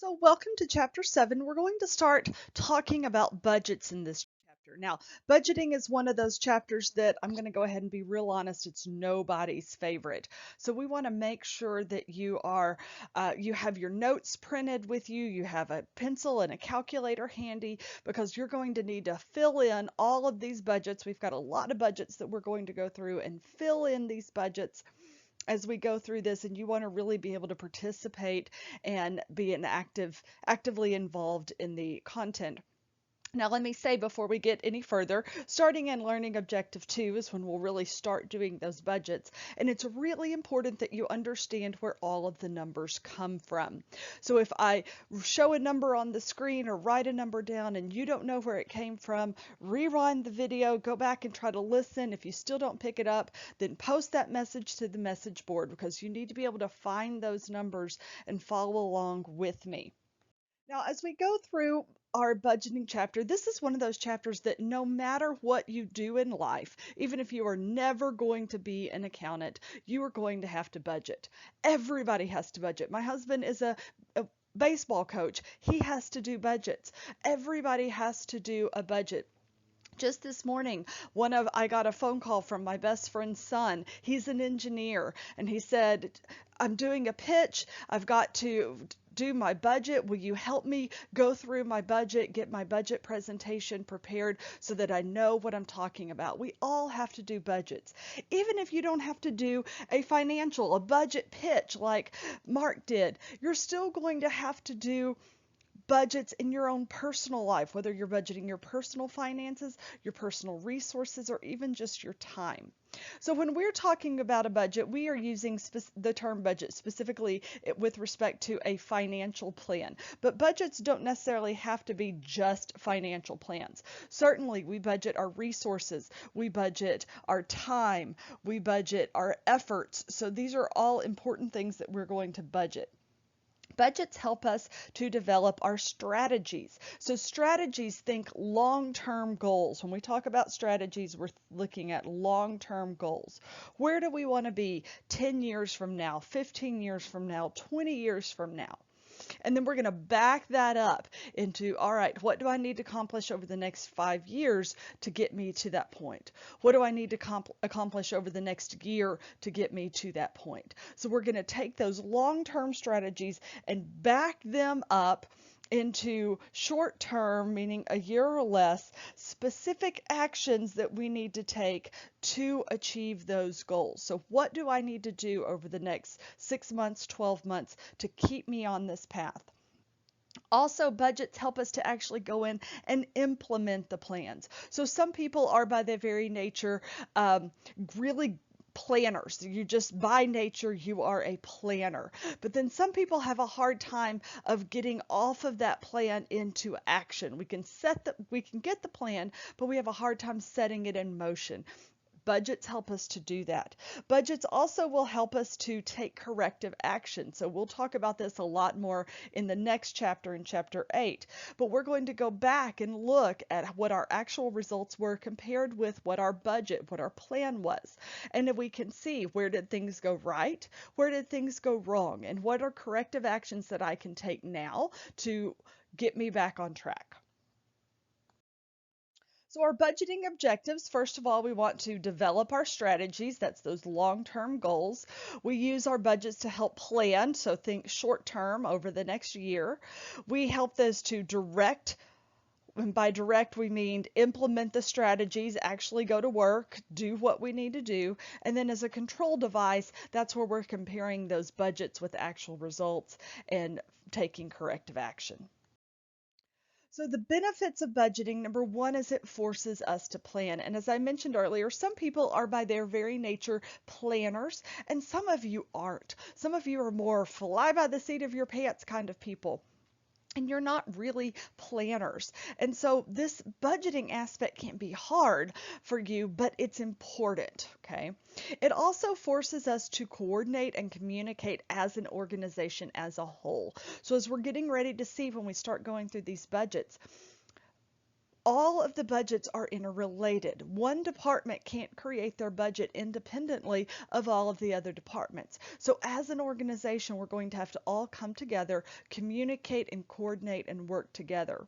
So, welcome to chapter 7. We're going to start talking about budgets in this chapter. Now, budgeting is one of those chapters that I'm going to go ahead and be real honest, it's nobody's favorite. So, we want to make sure that you have your notes printed with you, you have a pencil and a calculator handy because you're going to need to fill in all of these budgets. We've got a lot of budgets that we're going to go through and fill in these budgets as we go through this, and you want to really be able to participate and be actively involved in the content. Now, let me say before we get any further, starting and learning objective 2 is when we'll really start doing those budgets. And it's really important that you understand where all of the numbers come from. So if I show a number on the screen or write a number down and you don't know where it came from, rewind the video, go back and try to listen. If you still don't pick it up, then post that message to the message board because you need to be able to find those numbers and follow along with me. Now, as we go through our budgeting chapter, this is one of those chapters that no matter what you do in life, even if you are never going to be an accountant, you are going to have to budget. Everybody has to budget. My husband is a baseball coach. He has to do budgets. Everybody has to do a budget. Just this morning, I got a phone call from my best friend's son. He's an engineer, and he said, I'm doing a pitch. I've got to do my budget. Will you help me go through my budget, get my budget presentation prepared so that I know what I'm talking about? We all have to do budgets. Even if you don't have to do a budget pitch like Mark did, you're still going to have to do budgets in your own personal life, whether you're budgeting your personal finances, your personal resources, or even just your time. So when we're talking about a budget, we are using the term budget specifically with respect to a financial plan. But budgets don't necessarily have to be just financial plans. Certainly, we budget our resources, we budget our time, we budget our efforts. So these are all important things that we're going to budget. Budgets help us to develop our strategies. So strategies, think long-term goals. When we talk about strategies, we're looking at long-term goals. Where do we want to be 10 years from now, 15 years from now, 20 years from now? And then we're going to back that up into, all right, what do I need to accomplish over the next 5 years to get me to that point? What do I need to accomplish over the next year to get me to that point? So we're going to take those long-term strategies and back them up into short term, meaning a year or less, specific actions that we need to take to achieve those goals. So what do I need to do over the next 6 months, 12 months to keep me on this path? Also, budgets help us to actually go in and implement the plans. So some people are by their very nature really planners. You just by nature you are a planner. But then some people have a hard time of getting off of that plan into action. We can get the plan, but we have a hard time setting it in motion. Budgets help us to do that. Budgets also will help us to take corrective action. So we'll talk about this a lot more in the next chapter, in chapter 8. But we're going to go back and look at what our actual results were compared with what our plan was. And if we can see, where did things go right? Where did things go wrong? And what are corrective actions that I can take now to get me back on track? So our budgeting objectives, first of all, we want to develop our strategies. That's those long-term goals. We use our budgets to help plan, so think short-term over the next year. We help those to direct, and by direct we mean implement the strategies, actually go to work, do what we need to do. And then as a control device, that's where we're comparing those budgets with actual results and taking corrective action. So the benefits of budgeting, number one, is it forces us to plan. And as I mentioned earlier, some people are by their very nature planners, and some of you aren't. Some of you are more fly by the seat of your pants kind of people. And you're not really planners. And so this budgeting aspect can be hard for you, but it's important, okay? It also forces us to coordinate and communicate as an organization as a whole. So as we're getting ready to see when we start going through these budgets, all of the budgets are interrelated. One department can't create their budget independently of all of the other departments. So as an organization, we're going to have to all come together, communicate and coordinate and work together.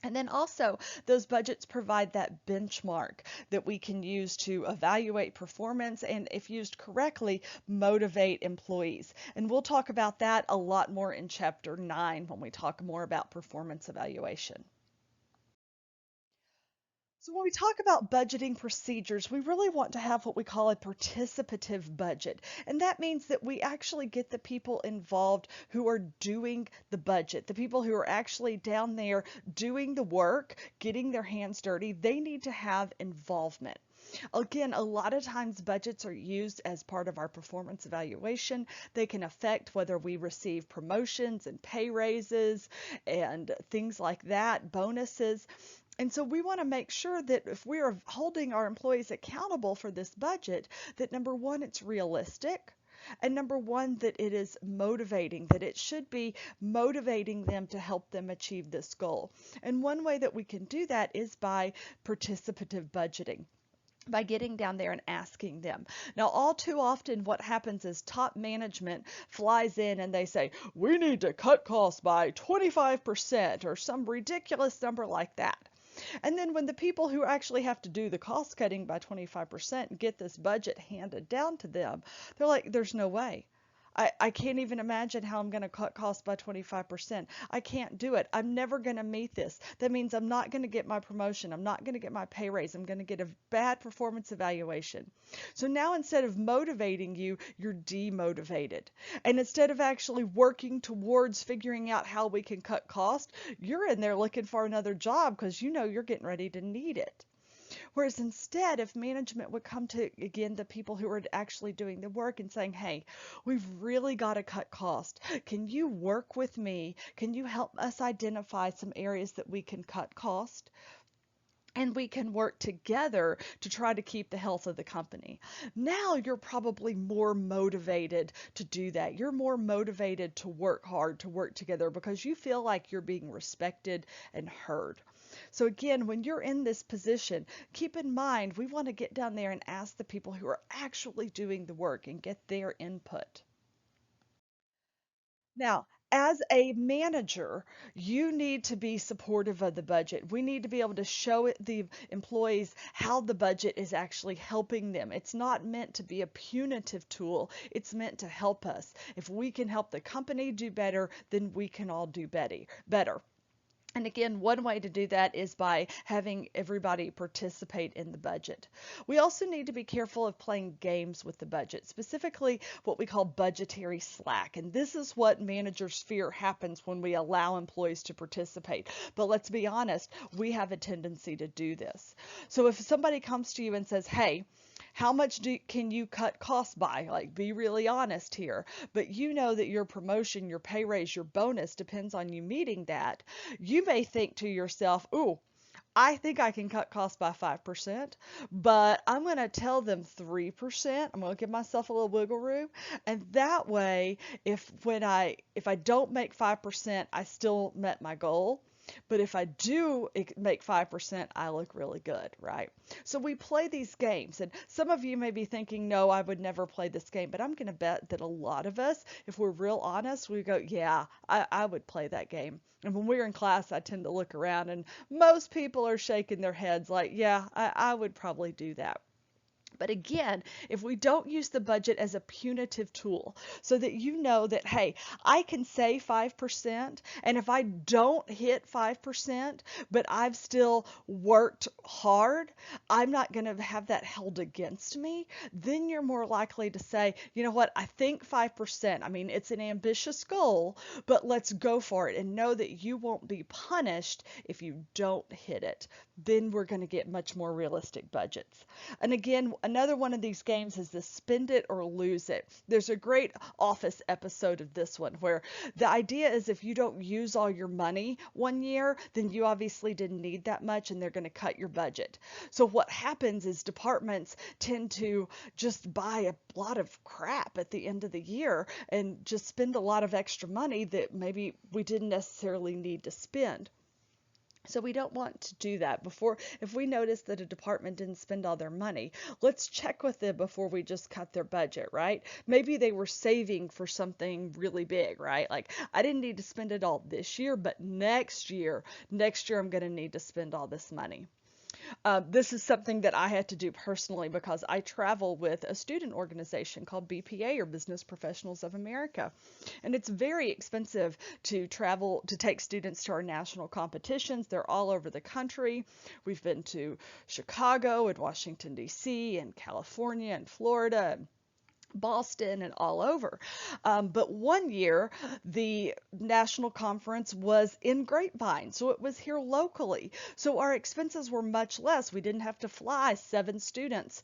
And then also, those budgets provide that benchmark that we can use to evaluate performance and, if used correctly, motivate employees. And we'll talk about that a lot more in Chapter 9 when we talk more about performance evaluation. So when we talk about budgeting procedures, we really want to have what we call a participative budget. And that means that we actually get the people involved who are doing the budget, the people who are actually down there doing the work, getting their hands dirty. They need to have involvement. Again, a lot of times budgets are used as part of our performance evaluation. They can affect whether we receive promotions and pay raises and things like that, bonuses. And so we want to make sure that if we are holding our employees accountable for this budget, that number one, it's realistic. And number one, that it is motivating, that it should be motivating them to help them achieve this goal. And one way that we can do that is by participative budgeting, by getting down there and asking them. Now, all too often what happens is top management flies in and they say, we need to cut costs by 25% or some ridiculous number like that. And then when the people who actually have to do the cost cutting by 25% get this budget handed down to them, they're like, there's no way. I can't even imagine how I'm going to cut costs by 25%. I can't do it. I'm never going to meet this. That means I'm not going to get my promotion. I'm not going to get my pay raise. I'm going to get a bad performance evaluation. So now instead of motivating you, you're demotivated. And instead of actually working towards figuring out how we can cut costs, you're in there looking for another job because you know you're getting ready to need it. Whereas instead, if management would come to, again, the people who are actually doing the work and saying, hey, we've really got to cut cost. Can you work with me? Can you help us identify some areas that we can cut cost? And we can work together to try to keep the health of the company. Now you're probably more motivated to do that. You're more motivated to work hard, to work together because you feel like you're being respected and heard. So again, when you're in this position, keep in mind we want to get down there and ask the people who are actually doing the work and get their input. Now, as a manager, you need to be supportive of the budget. We need to be able to show the employees how the budget is actually helping them. It's not meant to be a punitive tool. It's meant to help us. If we can help the company do better, then we can all do better. And again, one way to do that is by having everybody participate in the budget. We also need to be careful of playing games with the budget, specifically what we call budgetary slack. And this is what managers fear happens when we allow employees to participate. But let's be honest, we have a tendency to do this. So if somebody comes to you and says, hey, how much can you cut costs by? Like, be really honest here. But you know that your promotion, your pay raise, your bonus depends on you meeting that. You may think to yourself, ooh, I think I can cut costs by 5%, but I'm going to tell them 3%. I'm going to give myself a little wiggle room. And that way, if I don't make 5%, I still met my goal. But if I do make 5%, I look really good, right? So we play these games, and some of you may be thinking, no, I would never play this game, but I'm going to bet that a lot of us, if we're real honest, we go, yeah, I would play that game. And when we're in class, I tend to look around, and most people are shaking their heads like, yeah, I would probably do that. But again, if we don't use the budget as a punitive tool so that you know that, hey, I can say 5%, and if I don't hit 5%, but I've still worked hard, I'm not going to have that held against me, then you're more likely to say, you know what, I think 5%. I mean, it's an ambitious goal, but let's go for it and know that you won't be punished if you don't hit it. Then we're going to get much more realistic budgets. And again, another one of these games is the spend it or lose it. There's a great Office episode of this one where the idea is if you don't use all your money one year, then you obviously didn't need that much and they're going to cut your budget. So what happens is departments tend to just buy a lot of crap at the end of the year and just spend a lot of extra money that maybe we didn't necessarily need to spend. So we don't want to do that before. If we notice that a department didn't spend all their money, let's check with them before we just cut their budget, right? Maybe they were saving for something really big, right? Like, I didn't need to spend it all this year, but next year I'm going to need to spend all this money. This is something that I had to do personally because I travel with a student organization called BPA, or Business Professionals of America. And it's very expensive to travel to take students to our national competitions. They're all over the country. We've been to Chicago and Washington, D.C., and California and Florida, and Boston, and all over. But one year, the national conference was in Grapevine, so it was here locally. So our expenses were much less. We didn't have to fly 7 students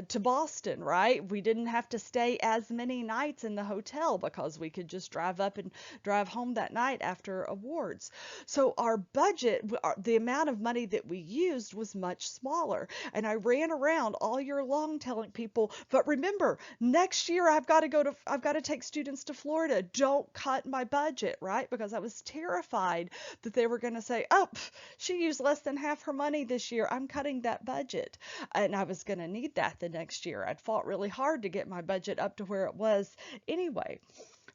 to Boston, right? We didn't have to stay as many nights in the hotel because we could just drive up and drive home that night after awards. So our budget, the amount of money that we used was much smaller. And I ran around all year long telling people, but remember, next year I've got to take students to Florida. Don't cut my budget, right? Because I was terrified that they were going to say, oh, she used less than half her money this year. I'm cutting that budget. And I was going to need that the next year. I'd fought really hard to get my budget up to where it was anyway.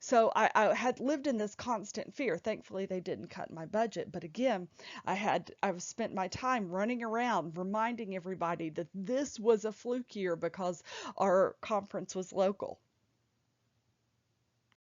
So I had lived in this constant fear. Thankfully, they didn't cut my budget. But again, I've spent my time running around reminding everybody that this was a fluke year because our conference was local.